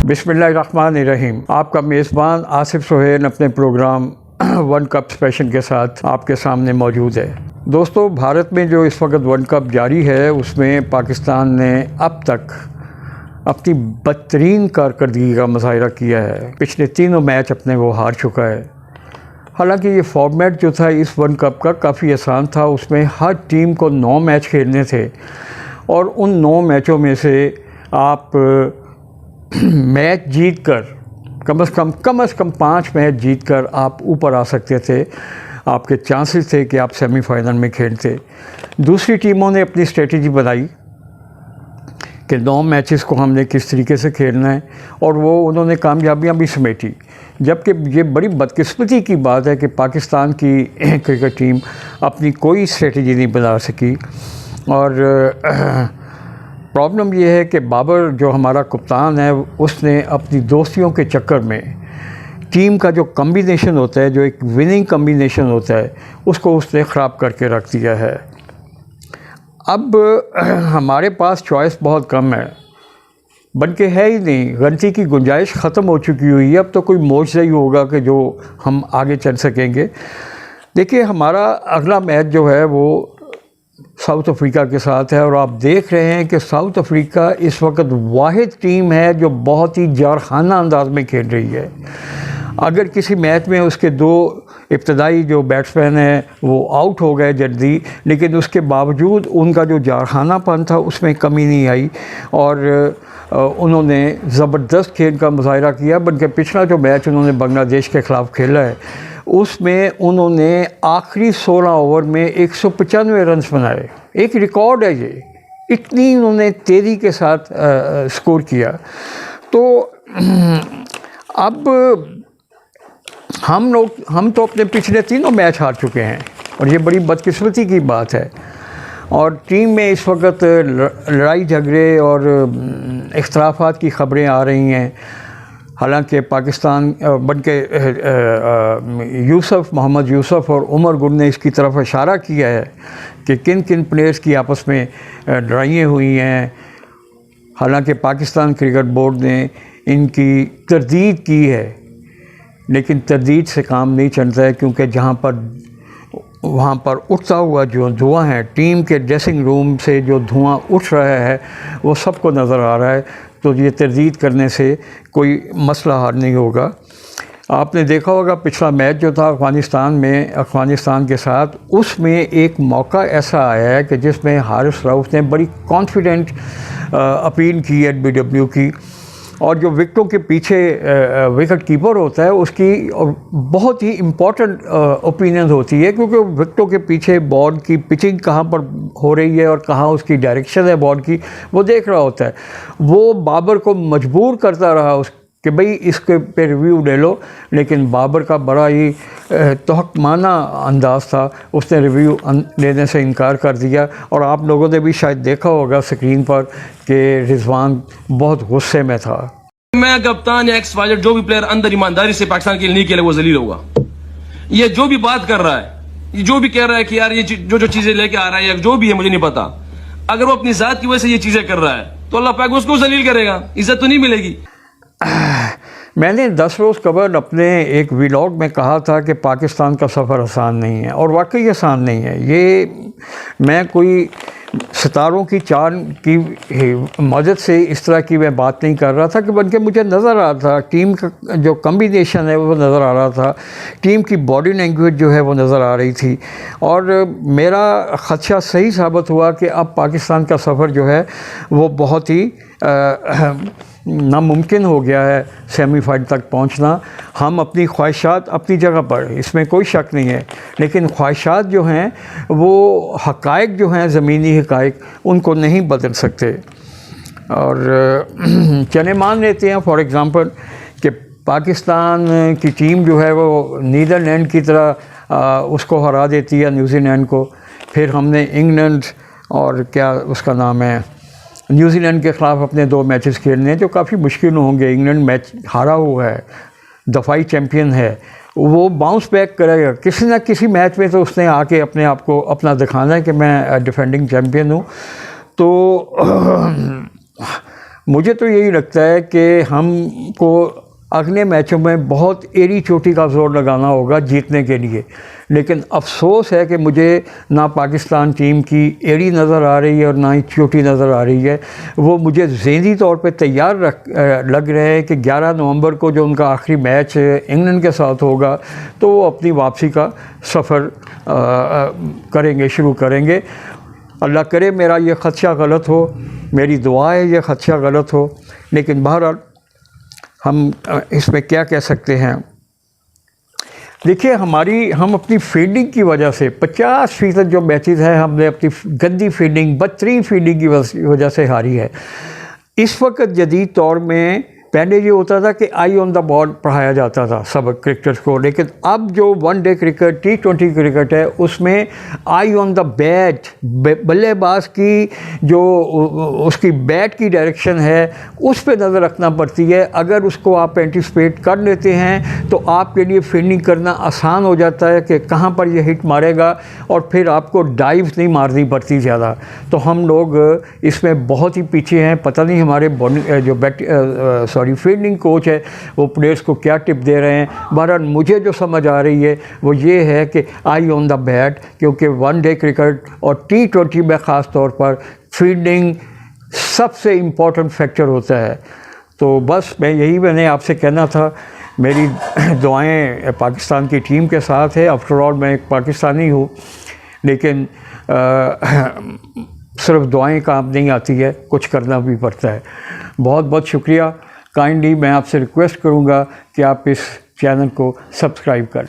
बिस्मिल्लाहिर्रहमानिर्रहीम। आपका मेज़बान आसिफ सुहेल अपने प्रोग्राम वन कप स्पेशल के साथ आपके सामने मौजूद है। दोस्तों, भारत में जो इस वक्त वन कप जारी है उसमें पाकिस्तान ने अब तक अपनी बदतरीन कारकर्दगी का मुजाहिरा किया है। पिछले तीनों मैच अपने वो हार चुका है। हालांकि ये फॉर्मेट जो था इस वन कप का काफ़ी आसान था। उसमें हर टीम को 9 मैच खेलने थे और उन 9 मैचों में से आप मैच जीत कर कम से कम 5 मैच जीत कर आप ऊपर आ सकते थे। आपके चांसेस थे कि आप सेमीफाइनल में खेलते। दूसरी टीमों ने अपनी स्ट्रेटजी बनाई कि 9 मैचेस को हमने किस तरीके से खेलना है और वो उन्होंने कामयाबियां भी समेटी। जबकि ये बड़ी बदकिस्मती की बात है कि पाकिस्तान की क्रिकेट टीम अपनी कोई स्ट्रेटजी नहीं बना सकी। और प्रॉब्लम ये है कि बाबर जो हमारा कप्तान है उसने अपनी दोस्तियों के चक्कर में टीम का जो कम्बिनेशन होता है, जो एक विनिंग कम्बिनेशन होता है, उसको उसने ख़राब करके रख दिया है। अब हमारे पास चॉइस बहुत कम है, बल्कि है ही नहीं। गलती की गुंजाइश ख़त्म हो चुकी हुई है। अब तो कोई मोर्चा ही होगा कि जो हम आगे चल सकेंगे। देखिए, हमारा अगला मैच जो है वो साउथ अफ्रीका के साथ है और आप देख रहे हैं कि साउथ अफ्रीका इस वक्त वाहिद टीम है जो बहुत ही जारखाना अंदाज में खेल रही है। अगर किसी मैच में उसके 2 इब्तदाई जो बैट्समैन हैं वो आउट हो गए जल्दी, लेकिन उसके बावजूद उनका जो जारखानापन था उसमें कमी नहीं आई और उन्होंने ज़बरदस्त खेल का मुजाहिरा किया। बल्कि पिछला जो मैच उन्होंने बांग्लादेश के ख़िलाफ़ खेला है उसमें उन्होंने आखिरी 16 ओवर में 195 रन बनाए। एक रिकॉर्ड है ये, इतनी उन्होंने तेज़ी के साथ स्कोर किया। तो अब हम तो अपने पिछले 3 मैच हार चुके हैं और ये बड़ी बदकिस्मती की बात है। और टीम में इस वक्त लड़ाई झगड़े और इख्तलाफात की ख़बरें आ रही हैं। हालांकि पाकिस्तान बनके मोहम्मद यूसुफ और उमर गुल ने इसकी तरफ इशारा किया है कि किन किन प्लेयर्स की आपस में लड़ाइयाँ हुई हैं। हालांकि पाकिस्तान क्रिकेट बोर्ड ने इनकी तरदीद की है, लेकिन तरदीद से काम नहीं चलता है, क्योंकि वहाँ पर उठता हुआ जो धुआं है, टीम के ड्रेसिंग रूम से जो धुआं उठ रहा है वो सबको नज़र आ रहा है। तो ये तरदीद करने से कोई मसला हल नहीं होगा। आपने देखा होगा पिछला मैच जो था अफ़गानिस्तान के साथ, उसमें एक मौका ऐसा आया है कि जिसमें हारिस रऊफ़ ने बड़ी कॉन्फिडेंट अपील की एलबीडब्ल्यू की, और जो विकेटों के पीछे विकेट कीपर होता है उसकी बहुत ही इम्पॉर्टेंट ओपिनियन होती है, क्योंकि विकेटों के पीछे बॉल की पिचिंग कहाँ पर हो रही है और कहाँ उसकी डायरेक्शन है बॉल की, वो देख रहा होता है। वो बाबर को मजबूर करता रहा कि भाई इसके पे रिव्यू ले लो, लेकिन बाबर का बड़ा ही तोहकमाना अंदाज़ था, उसने रिव्यू लेने से इनकार कर दिया। और आप लोगों ने भी शायद देखा होगा स्क्रीन पर कि रिजवान बहुत गुस्से में था। मैं कप्तान या एक्स-वाई जो भी प्लेयर अंदर ईमानदारी से पाकिस्तान के लिए नहीं खेले वो जलील होगा। ये जो भी बात कर रहा है, जो भी कह रहा है कि यार ये जो चीज़ें लेके आ रहा है या जो भी है मुझे नहीं पता, अगर वो अपनी ज़ात की वजह से ये चीज़ें कर रहा है तो अल्लाह पाक उसको जलील करेगा, इज्जत तो नहीं मिलेगी। मैंने 10 रोज़ कबल अपने एक व्लॉग में कहा था कि पाकिस्तान का सफ़र आसान नहीं है, और वाकई आसान नहीं है। ये मैं कोई सितारों की चांद की मदद से इस तरह की मैं बात नहीं कर रहा था, कि बल्कि मुझे नज़र आ रहा था टीम का जो कम्बिनेशन है वो नज़र आ रहा था, टीम की बॉडी लैंग्वेज जो है वो नज़र आ रही थी। और मेरा ख़दशा सही साबित हुआ कि अब पाकिस्तान का सफ़र जो है वो बहुत ही नामुमकिन हो गया है सेमीफाइनल तक पहुंचना। हम अपनी ख्वाहिशात अपनी जगह पर, इसमें कोई शक नहीं है, लेकिन ख्वाहिशात जो हैं वो हक़ाइक़ जो हैं, ज़मीनी हक़ाइक़, उनको नहीं बदल सकते। और चले मान लेते हैं फॉर एग्ज़ाम्पल कि पाकिस्तान की टीम जो है वो नीदरलैंड की तरह उसको हरा देती है, न्यूजीलैंड को। फिर हमने इंग्लैंड और क्या उसका नाम है न्यूजीलैंड के ख़िलाफ़ अपने 2 मैचेस खेलने हैं जो काफ़ी मुश्किल होंगे। इंग्लैंड मैच हारा हुआ है, दफ़ाई चैम्पियन है, वो बाउंस बैक करेगा किसी न किसी मैच में। तो उसने आके अपने आप को अपना दिखाना है कि मैं डिफेंडिंग चैम्पियन हूँ। तो मुझे तो यही लगता है कि हमको अगले मैचों में बहुत एड़ी चोटी का जोर लगाना होगा जीतने के लिए। लेकिन अफसोस है कि मुझे ना पाकिस्तान टीम की एड़ी नज़र आ रही है और ना ही चोटी नज़र आ रही है। वो मुझे ज़हनी तौर पे तैयार लग रहे हैं कि 11 नवंबर को जो उनका आखिरी मैच इंग्लैंड के साथ होगा तो वो अपनी वापसी का सफ़र करेंगे, शुरू करेंगे। अल्लाह करे मेरा ये ख़दशा गलत हो, मेरी दुआ है ये ख़दशा गलत हो। लेकिन बहरहाल हम इसमें क्या कह सकते हैं। देखिए हम अपनी फील्डिंग की वजह से 50% जो मैचेस हैं हमने अपनी गंदी फील्डिंग, बदतरीन फील्डिंग की वजह से हारी है। इस वक्त जदीद दौर में पहले ये होता था कि आई ऑन द बॉल पढ़ाया जाता था सबक क्रिकेटर्स को, लेकिन अब जो वनडे क्रिकेट, T20 क्रिकेट है उसमें आई ऑन द बैट, बल्लेबाज की जो उसकी बैट की डायरेक्शन है उस पर नज़र रखना पड़ती है। अगर उसको आप एंटिसिपेट कर लेते हैं तो आपके लिए फील्डिंग करना आसान हो जाता है कि कहाँ पर ये हिट मारेगा और फिर आपको डाइव नहीं मारनी पड़ती ज़्यादा। तो हम लोग इसमें बहुत ही पीछे हैं। पता नहीं हमारे जो फील्डिंग कोच है वो प्लेयर्स को क्या टिप दे रहे हैं। बहरहाल मुझे जो समझ आ रही है वो ये है कि आई ऑन द बैट, क्योंकि वनडे क्रिकेट और T20 में ख़ास तौर पर फील्डिंग सबसे इम्पोर्टेंट फैक्टर होता है। तो बस मैंने आपसे कहना था। मेरी दुआएं पाकिस्तान की टीम के साथ है। आफ्टर ऑल मैं एक पाकिस्तानी हूँ, लेकिन सिर्फ दुआएं काम नहीं आती है, कुछ करना भी पड़ता है। बहुत बहुत शुक्रिया। काइंडली मैं आपसे रिक्वेस्ट करूंगा कि आप इस चैनल को सब्सक्राइब करें।